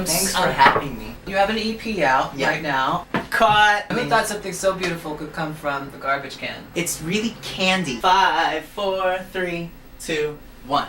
Thanks for having me. You have an EP out right now. Caught. Who thought something so beautiful could come from the garbage can? It's really candy. 5, 4, 3, 2, 1.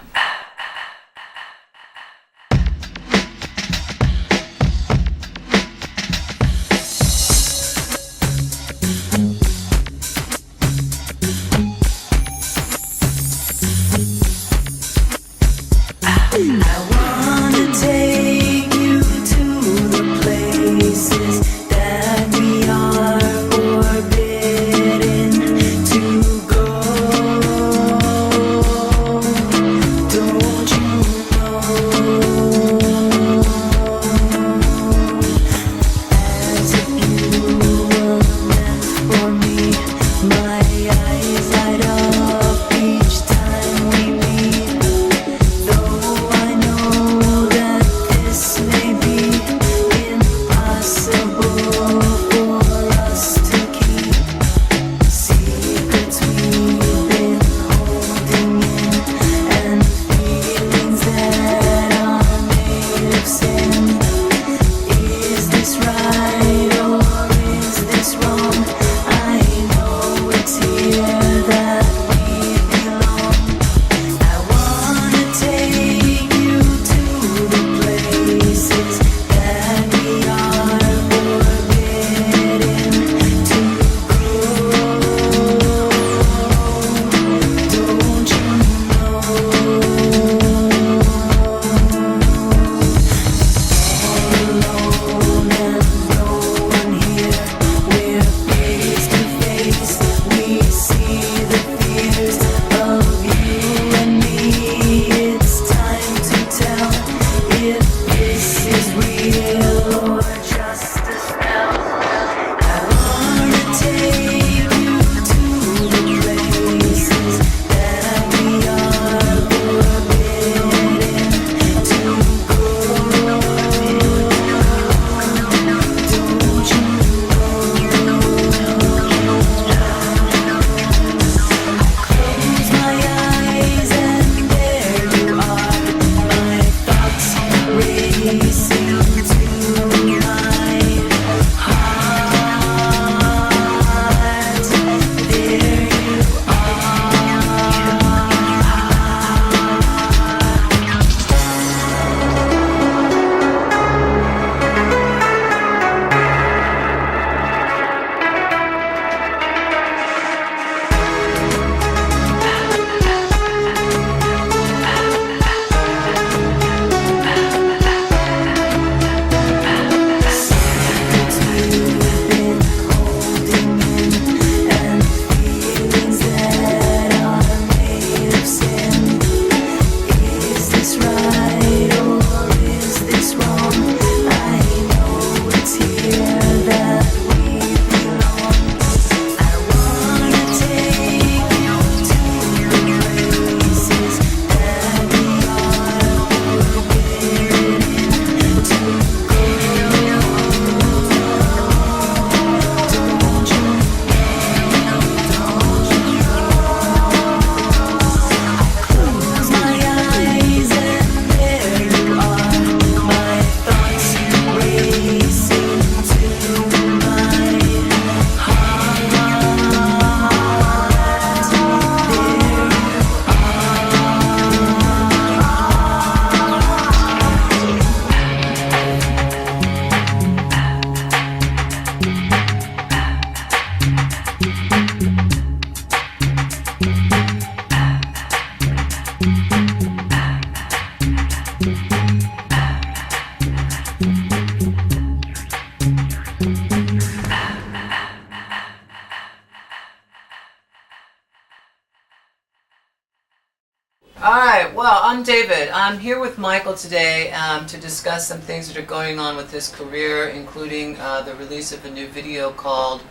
Alright, well, I'm David. I'm here with Michael today to discuss some things that are going on with his career, including the release of a new video called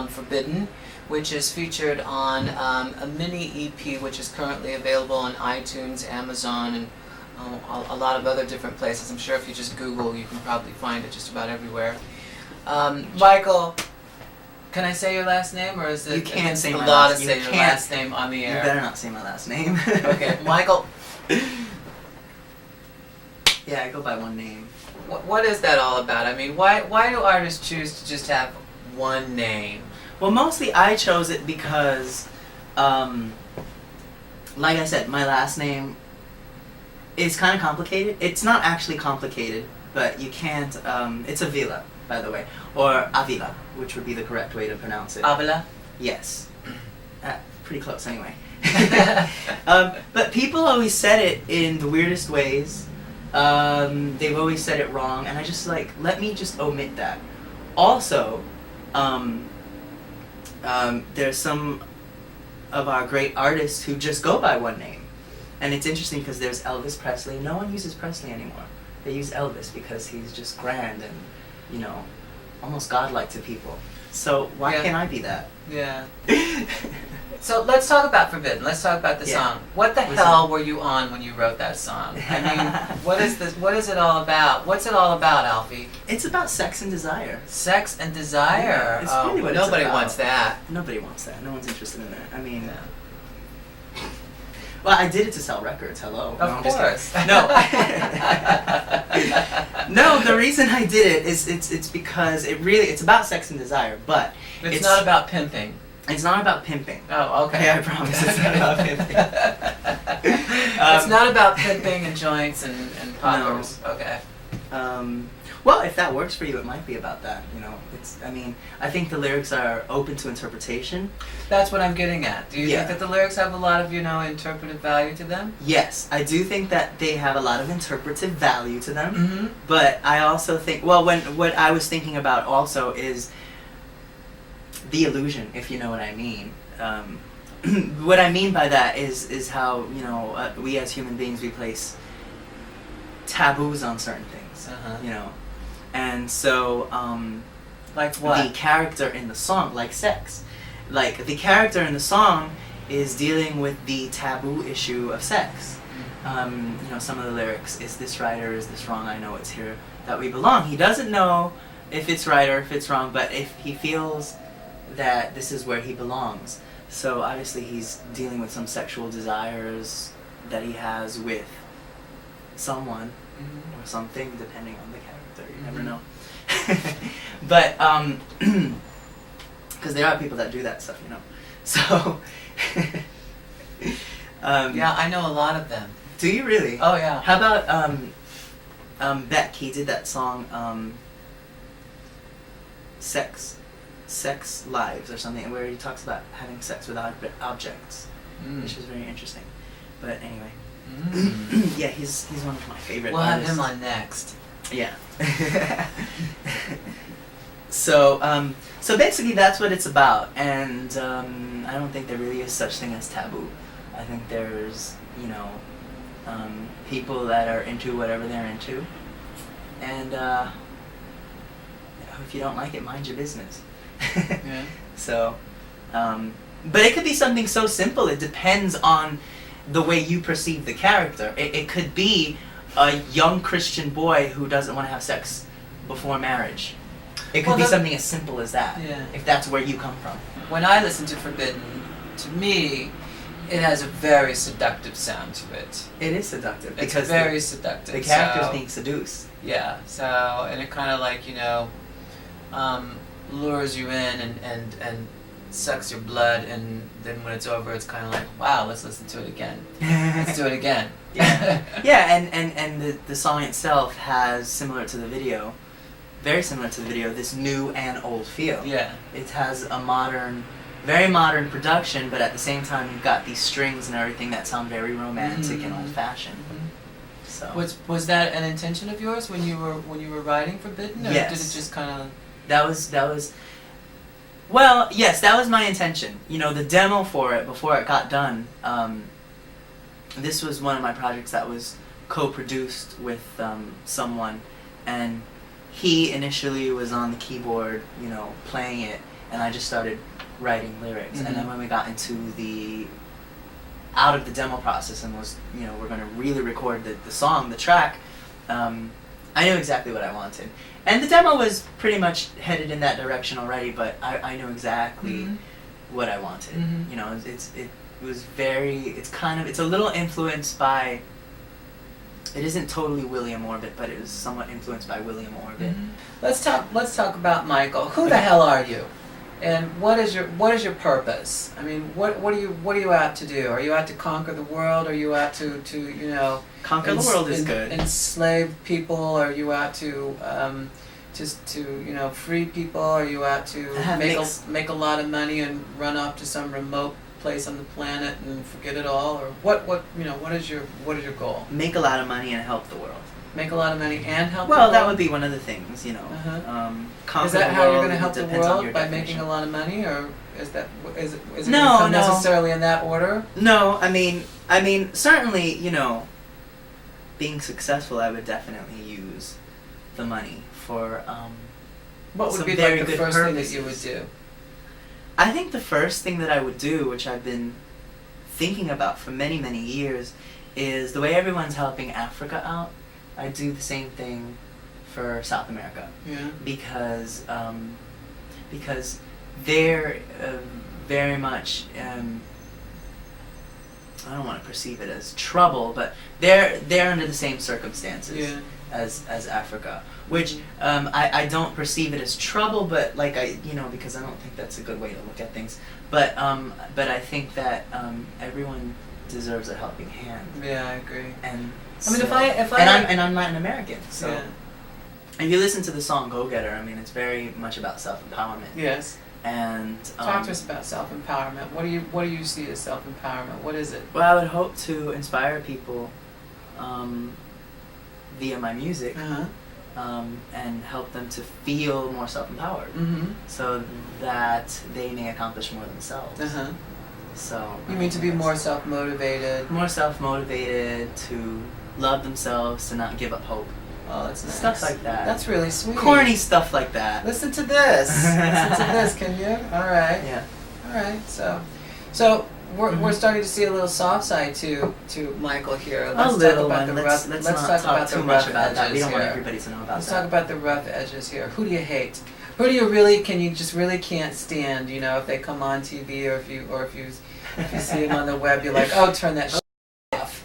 Forbidden, which is featured on a mini EP which is currently available on iTunes, Amazon, and a lot of other different places. I'm sure if you just Google, you can probably find it just about everywhere. Michael, can I say your last name, or is it you can't say the my law last to say your last name on the air? You better not say my last name. Okay, Michael. Yeah, I go by one name. What is that all about? I mean, why do artists choose to just have one name? Well, mostly I chose it because, like I said, my last name is kind of complicated. It's not actually complicated, but you can't, it's Avila, by the way, or Avila, which would be the correct way to pronounce it. Avila? Yes. Pretty close anyway. But people always said it in the weirdest ways. They've always said it wrong, and I just let me just omit that. Also, there's some of our great artists who just go by one name. And it's interesting because there's Elvis Presley. No one uses Presley anymore. They use Elvis because he's just grand and, you know, almost godlike to people. So why can't I be that? Yeah. So let's talk about Forbidden. Let's talk about the song. What the hell were you on when you wrote that song? I mean, what is this? What is it all about? What's it all about, Alfie? It's about sex and desire. Sex and desire. Yeah, it's really what nobody it's about. wants that. Nobody wants that. No one's interested in that. I mean, well, I did it to sell records. Hello. Of course. No. No, the reason I did it is it's because it's about sex and desire, but it's not about pimping. It's not about pimping. Oh, okay. I promise it's not about pimping. It's not about pimping and joints and poppers. No. Okay. Well, if that works for you, it might be about that. You know, I think the lyrics are open to interpretation. That's what I'm getting at. Do you think that the lyrics have a lot of, interpretive value to them? Yes, I do think that they have a lot of interpretive value to them. Mm-hmm. But I also think, what I was thinking about also is the illusion, if you know what I mean. What I mean by that is how, we as human beings, we place taboos on certain things, and so, like what? The character in the song, like sex, like the character in the song is dealing with the taboo issue of sex. Some of the lyrics, is this right or is this wrong? I know it's here that we belong. He doesn't know if it's right or if it's wrong, but if he feels that this is where he belongs. So obviously he's dealing with some sexual desires that he has with someone or something, depending on the character. You never know. But because there are people that do that stuff, So yeah, I know a lot of them. Do you really? Oh yeah. How about Beck? He did that song Sex Lives or something, where he talks about having sex with objects, which is very interesting. But anyway, yeah, he's one of my favorite artists. We'll have him on next. Yeah. So basically that's what it's about, and I don't think there really is such thing as taboo. I think there's, people that are into whatever they're into, and if you don't like it, mind your business. Yeah. So, but it could be something so simple. It depends on the way you perceive the character. It could be a young Christian boy who doesn't want to have sex before marriage. It could be something as simple as that, if that's where you come from. When I listen to Forbidden, to me, it has a very seductive sound to it. It is seductive. It's very seductive. The character's being seduced. Yeah, and it kind of lures you in and sucks your blood, and then when it's over, it's kind of like, wow, let's listen to it again. Let's do it again. Yeah, yeah, and the song itself has, very similar to the video, this new and old feel. Yeah. It has a very modern production, but at the same time, you've got these strings and everything that sound very romantic and old-fashioned. So. Was that an intention of yours when you were writing Forbidden, or yes. did it just kind of? That was. Well, yes, that was my intention. The demo for it, before it got done, this was one of my projects that was co-produced with someone, and he initially was on the keyboard, playing it, and I just started writing lyrics. And then when we got out of the demo process and was, we're going to really record the song, the track, I knew exactly what I wanted. And the demo was pretty much headed in that direction already, but I knew exactly what I wanted. It's a little influenced by It isn't totally William Orbit, but it was somewhat influenced by William Orbit. Let's talk about Michael. Who the hell are you? And what is your purpose? I mean, what are you out to do? Are you out to conquer the world? Are you out to Conquer the world is good. Enslave people? Are you out to free people? Are you out to make a lot of money and run off to some remote place on the planet and forget it all? Or what is your goal? Make a lot of money and help the world. Make a lot of money and help the Well, world? that would be one of the things, conquer Is that the how world, you're going to help the depends on world? your By definition. making a lot of money? Or is it going to No, come no. necessarily in that order? No, I mean, certainly, being successful, I would definitely use the money for What would some be very like the good first thing that you would purposes. do? I think the first thing that I would do, which I've been thinking about for many, many years, is the way everyone's helping Africa out. I do the same thing for South America. Yeah. Because they're very much, I don't want to perceive it as trouble, but they're under the same circumstances as Africa, which I don't perceive it as trouble, but because I don't think that's a good way to look at things. But I think that everyone deserves a helping hand. Yeah, I agree. And I'm Latin American, so if you listen to the song "Go Getter," I mean, it's very much about self-empowerment. Yes. And talk to us about self-empowerment. What do you see as self-empowerment? What is it? Well, I would hope to inspire people via my music, and help them to feel more self-empowered, so that they may accomplish more themselves. So you mean to be more self-motivated? More self-motivated, to love themselves, to not give up hope. Oh, that's nice. Stuff like that. That's really sweet. Corny stuff like that. Listen to this. Listen to this, can you? All right. Yeah. All right. So we're starting to see a little soft side to Michael here. Let's talk about the rough. Let's not talk about too the much rough about that. We edges don't want here. everybody to know about Let's that. talk about the rough edges here. Who do you hate? Who do you really can't stand? If they come on TV or if you see them on the web, you're like, oh, turn that off.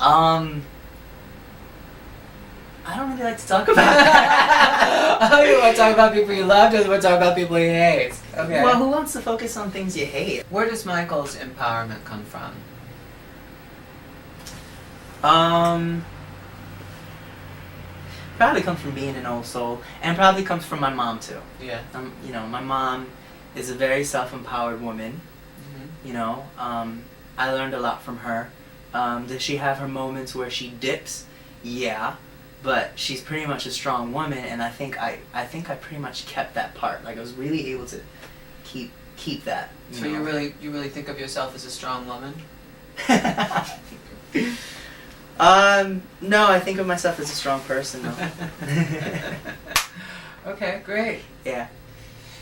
I don't really like to talk about that. Oh, you want to talk about people you love, or you want to talk about people you hate? Okay. Well, who wants to focus on things you hate? Where does Michael's empowerment come from? Probably comes from being an old soul, and probably comes from my mom too. Yeah. My mom is a very self-empowered woman. I learned a lot from her. Does she have her moments where she dips? Yeah, but she's pretty much a strong woman, and I think I pretty much kept that part. Like, I was really able to keep that. So you really think of yourself as a strong woman? No, I think of myself as a strong person, though. Okay, great. Yeah.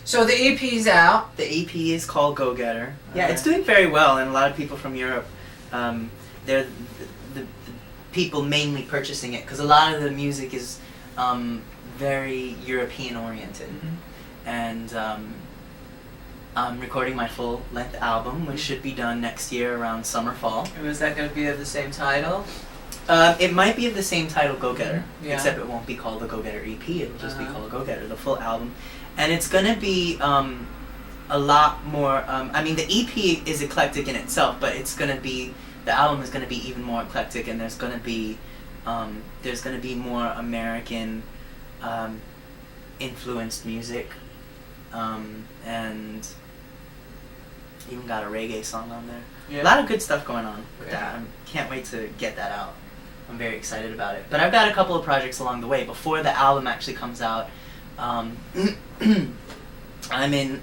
So the EP's out. The EP is called Go Getter. Yeah, it's doing very well, and a lot of people from Europe, they're the people mainly purchasing it, because a lot of the music is very European oriented. And I'm recording my full-length album, which should be done next year around summer, fall. And is that going to be of the same title? It might be of the same title, Go Getter, except it won't be called the Go Getter EP. It'll just be called Go Getter, the full album. And it's going to be a lot more. The EP is eclectic in itself, but the album is going to be even more eclectic, and there's going to be more American influenced music, and even got a reggae song on there. Yeah. A lot of good stuff going on with that. I can't wait to get that out. I'm very excited about it. But I've got a couple of projects along the way. Before the album actually comes out, I'm in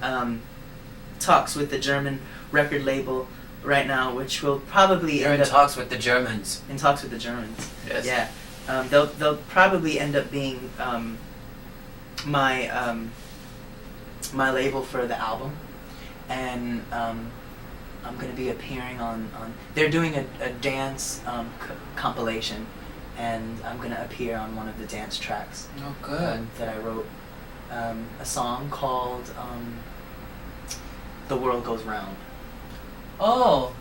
talks with the German record label right now, which will probably You're in talks with the Germans. In talks with the Germans. Yes. Yeah. They'll probably end up being my my label for the album, and I'm going to be appearing on they're doing a dance compilation, and I'm going to appear on one of the dance tracks. Oh, good. That I wrote, a song called The World Goes Round. Oh,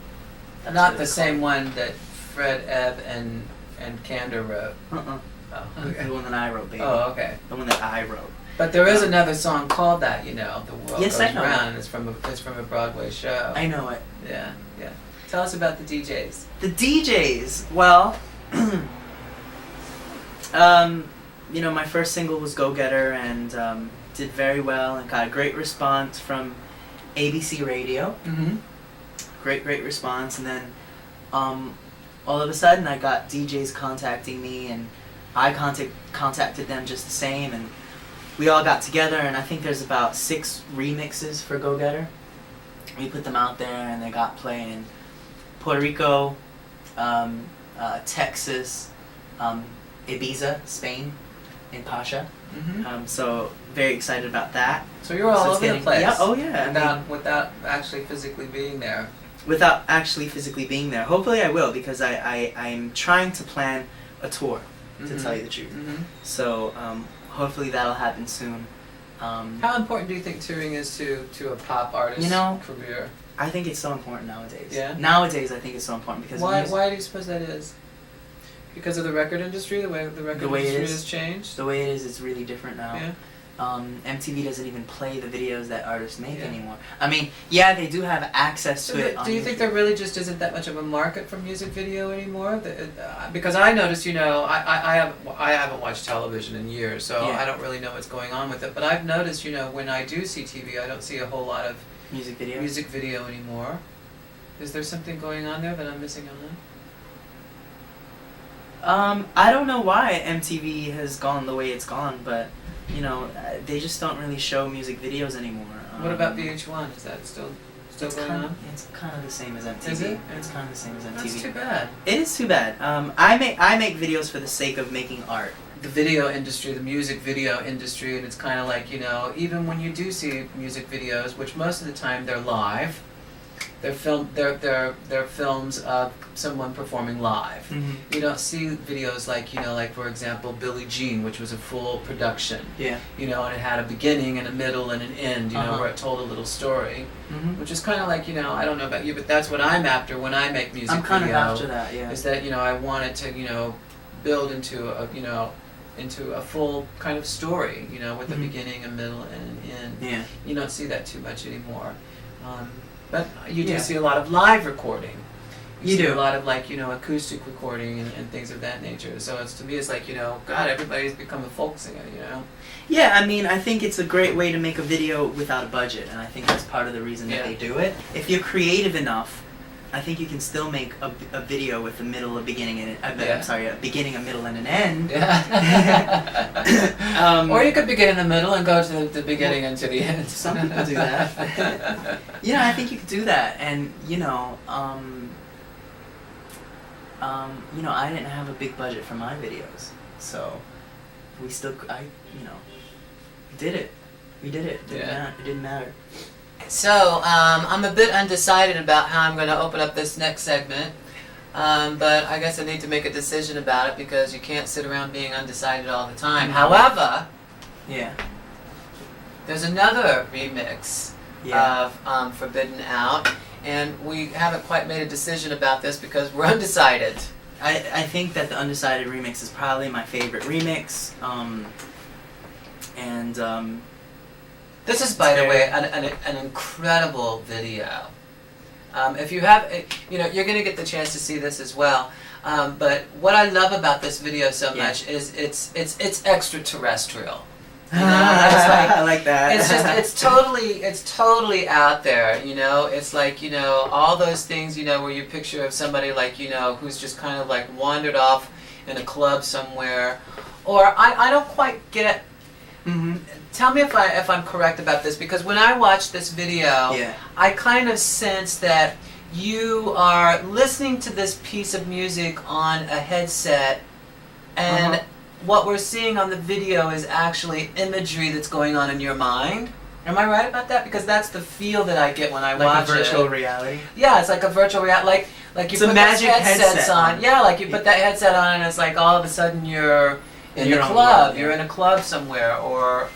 That's not what the it's same called. one that Fred Ebb and and Candor wrote. Oh, Okay. the one that I wrote, baby. Oh, okay. The one that I wrote. But there is another song called that, you know, The World Yes, Goes I know. Round, and it's from a Broadway show. I know it. Yeah, yeah. Tell us about the DJs. The DJs, well, you know, my first single was Go Getter, and did very well and got a great response from ABC Radio. Mm-hmm. Great response. And then all of a sudden I got DJs contacting me, and I contacted them just the same, and we all got together, and I think there's about 6 remixes for Go Getter. We put them out there, and they got play in Puerto Rico, Texas, Ibiza, Spain, and Pasha. Mm-hmm. So very excited about that. So you're all it's over the place. Yeah, oh yeah. Without actually physically being there. Without actually physically being there. Hopefully I will, because I'm trying to plan a tour, to tell you the truth. Mm-hmm. So hopefully that'll happen soon. How important do you think touring is to a pop artist's career? I think it's so important nowadays. Yeah? Nowadays I think it's so important because Why do you suppose that is? Because of the record industry, the way the way it industry is. has changed? the way it is really different now. Yeah. MTV doesn't even play the videos that artists make Yeah. anymore. I mean, yeah, they do have access to it. Do you think there really just isn't that much of a market for music video anymore? Because I noticed, you know, I haven't watched television in years, so Yeah. I don't really know what's going on with it. But I've noticed, you know, when I do see TV, I don't see a whole lot of music videos? music video anymore. Is there something going on there that I'm missing on? I don't know why MTV has gone the way it's gone, but you know, they just don't really show music videos anymore. What about VH1? Is that still going on? It's kind of the same as MTV. Is it? It's kind of the same as MTV. That's too bad. It is too bad. I make videos for the sake of making art. The video industry, the music video industry, and it's kind of like, you know, even when you do see music videos, which most of the time they're live, they're films of someone performing live. Mm-hmm. You don't see videos like, you know, like for example Billie Jean, which was a full production. Yeah. You know, and it had a beginning and a middle and an end, you know, Uh-huh. where it told a little story. Mm-hmm. Which is kind of like, you know, I don't know about you, but that's what I'm after when I make music I'm kind video. of after that, yeah. Is that, you know, I want it to, you know, build into a, you know, into a full kind of story, you know, with a Mhm. beginning, a middle, and an end. Yeah. You don't see that too much anymore. But you do Yeah. see a lot of live recording. You see do. a lot of like, you know, acoustic recording and things of that nature. So it's, to me, it's like, you know, God, everybody's become a folk singer, you know. Yeah, I mean, I think it's a great way to make a video without a budget, and I think that's part of the reason that Yeah. they do it. If you're creative enough, I think you can still make a video with a middle, a beginning, and Yeah. I'm sorry, a beginning, a middle, and an end. Yeah. Or you could begin in the middle and go to the beginning and to the end. Some people do that. Yeah, I think you could do that, and you know, I didn't have a big budget for my videos, so we still, did it. We did it. It didn't matter. So, I'm a bit undecided about how I'm going to open up this next segment, but I guess I need to make a decision about it because you can't sit around being undecided all the time. However, Yeah. there's another remix Yeah. of Forbidden Out, and we haven't quite made a decision about this because we're undecided. I think that the Undecided remix is probably my favorite remix, This is, by the way, an incredible video. If you have, you know, you're going to get the chance to see this as well. But what I love about this video so much is it's extraterrestrial. You know, it's like, I like that. it's totally out there. You know, it's like, you know, all those things, you know, where you picture of somebody like, you know, who's just kind of like wandered off in a club somewhere, or I don't quite get. Mm-hmm. Tell me if I'm correct about this, because when I watched this video, I kind of sense that you are listening to this piece of music on a headset, and what we're seeing on the video is actually imagery that's going on in your mind. Am I right about that? Because that's the feel that I get when I watch it. Like a virtual reality? Yeah, it's like a virtual reality. Like you it's put a magic those headsets headset on. Yeah, like you put that headset on, and it's like all of a sudden you're in a club. You're in a club somewhere, or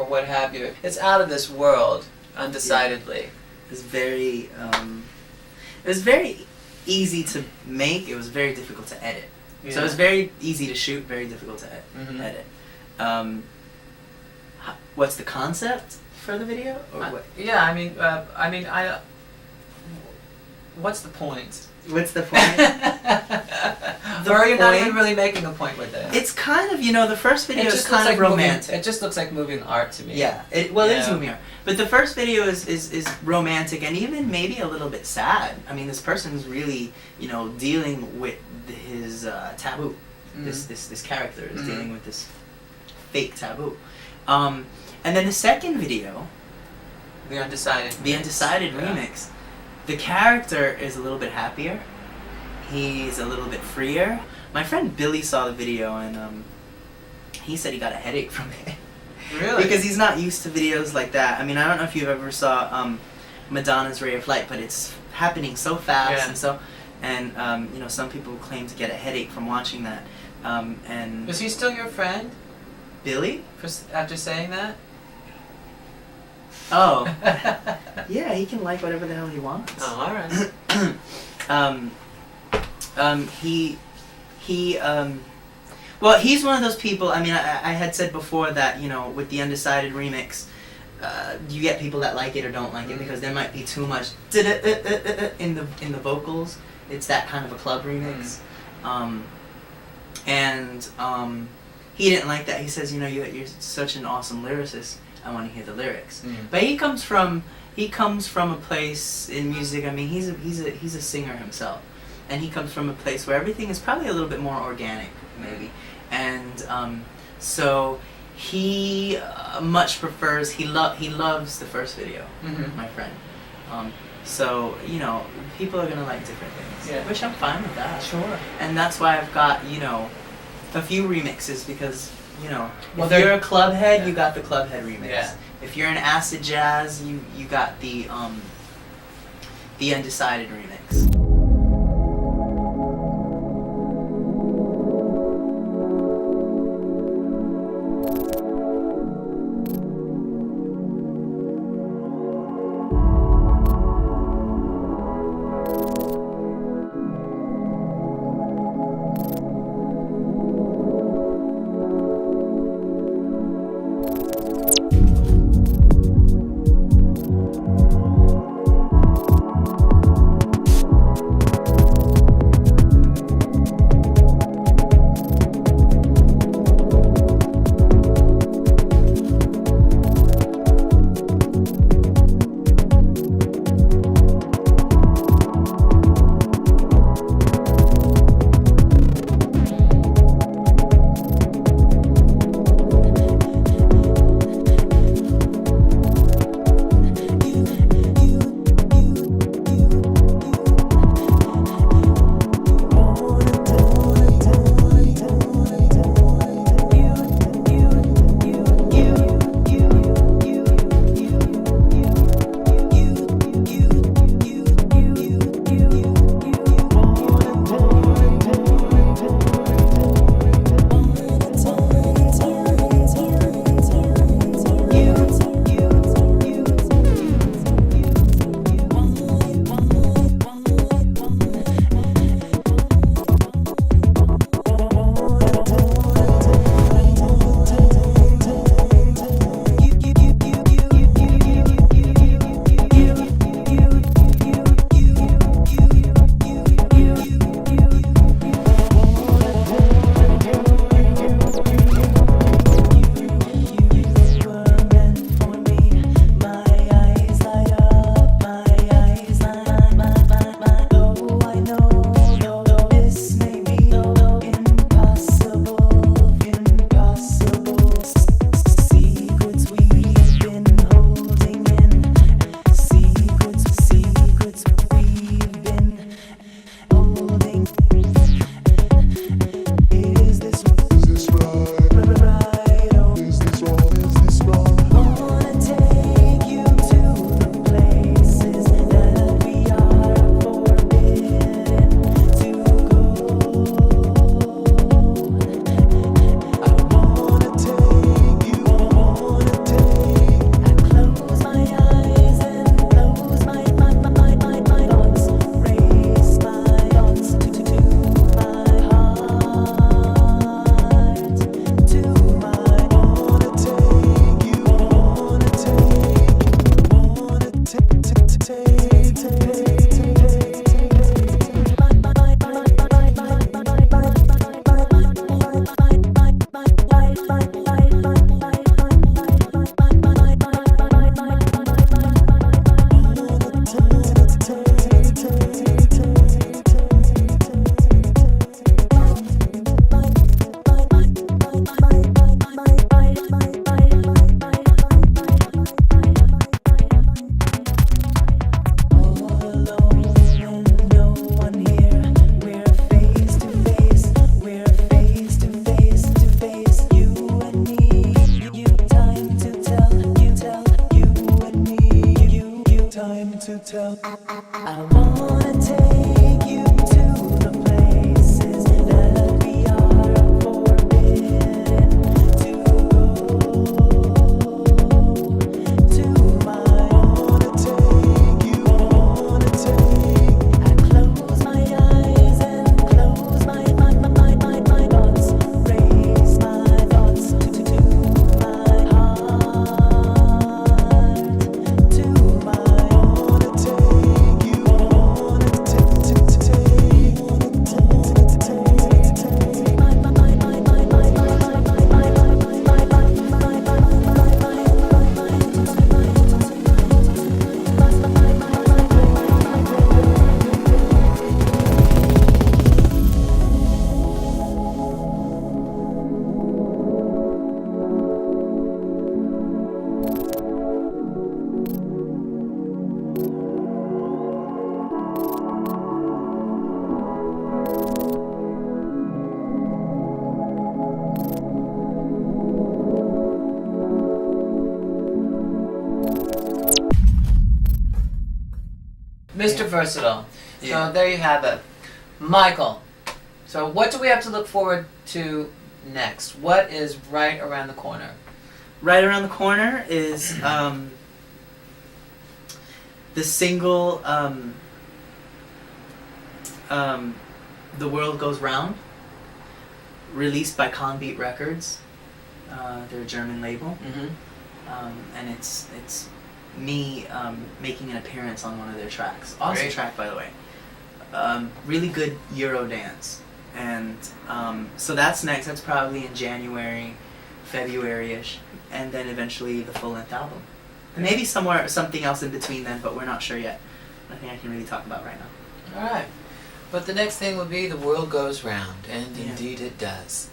what have you. It's out of this world, undecidedly. It was very easy to make. It was very difficult to edit. So it's very easy to shoot, very difficult to edit. What's the concept for the video? Or what? Yeah, what's the point? What's the point? Or are you not even really making a point with it? It's kind of, the first video is kind of romantic. It just looks like moving art to me. Yeah, it is moving art. But the first video is romantic and even maybe a little bit sad. I mean, this person's really, dealing with his taboo. This character is dealing with this fake taboo. And then the second video, The Undecided remix, the character is a little bit happier. He's a little bit freer. My friend Billy saw the video and he said he got a headache from it. Really? Because he's not used to videos like that. I mean, I don't know if you've ever saw Madonna's Ray of Light, but it's happening so fast and some people claim to get a headache from watching that. And is he still your friend? Billy? After saying that? Oh. Yeah, he can like whatever the hell he wants. Oh, alright. Well, he's one of those people. I mean, I had said before that, with the Undecided remix, you get people that like it or don't like it because there might be too much in the vocals. It's that kind of a club remix. He didn't like that. He says, you're such an awesome lyricist. I want to hear the lyrics. But he comes from a place in music. I mean, he's a singer himself, and he comes from a place where everything is probably a little bit more organic, maybe. And so he much prefers. He loves the first video. My friend. So people are gonna like different things, which I'm fine with that. Sure. And that's why I've got a few remixes because. If you're a club head, you got the club head remix. Yeah. If you're an acid jazz, you got the Undecided remix. tell. I wanna take you to the places that we are forbidden to go. To my wanna take you, wanna take. I close my eyes and close my thoughts, raise my thoughts to my heart, to my wanna take you, wanna Mr. Versatile. Yeah. So there you have it. Michael, so what do we have to look forward to next? What is right around the corner? Right around the corner is the single The World Goes Round, released by Conbeat Records. They're a German label. And it's me making an appearance on one of their tracks. Awesome Great. track, by the way. Really good Euro dance. And so that's next. That's probably in January, February-ish. And then eventually the full-length album. And maybe something else in between then, but we're not sure yet. Nothing I can really talk about right now. All right. But the next thing would be The World Goes Round, and Yeah. indeed it does.